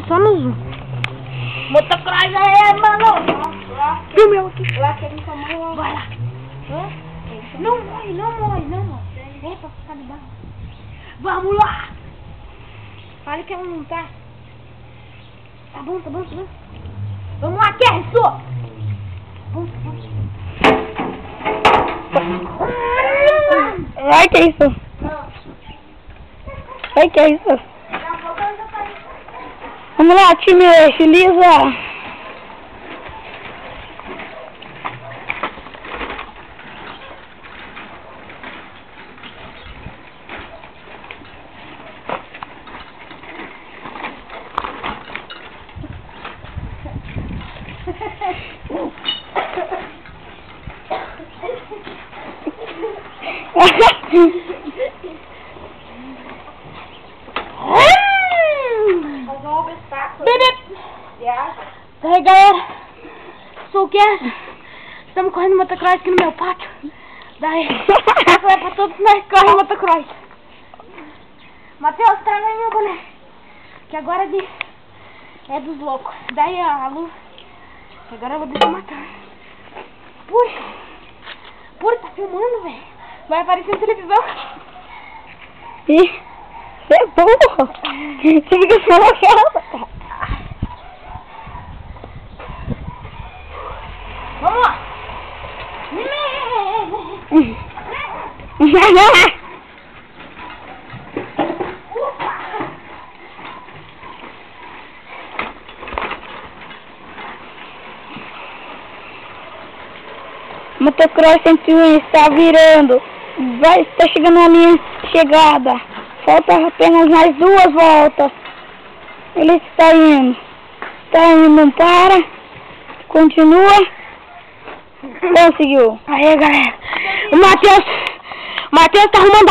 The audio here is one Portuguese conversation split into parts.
só no zoom. Motocross aí, mano. Viu meu aqui? Lá que ele tomou. Vai lá. Não morre, não morre, não morre. É pra ficar de barro. Vamos lá. Fale que eu não tá. Tá bom, tá bom, tá bom. Vamos lá, Kerson. Vai, que é isso? Vai, que é isso? Vamos lá, time, Elisa. Daí, galera, sou o Kerson. Estamos correndo motocross aqui no meu pátio. Daí, essa é pra todos nós que correm motocross. Matheus, traga aí meu boné, que agora é dos loucos. Daí a luz, agora eu vou deixar matando. Pura, tá filmando, velho. Vai aparecer na televisão. Ih, você é burro. Você fica só na cara. Vamos lá. Motocross 101 está virando. Está chegando na linha de chegada. Falta apenas mais 2 voltas. Ele está indo. Não para. Continua. Conseguiu. Aí, galera. O Matheus tá arrumando.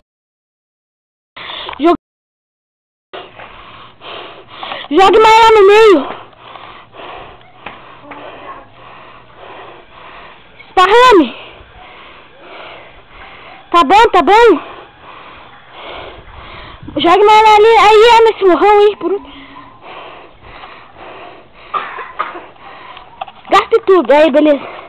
Jogue mais lá no meio. Esparrame. Tá bom. Jogue mais lá ali. Aí, nesse morrão aí, por último. Gaste tudo. Aí, beleza.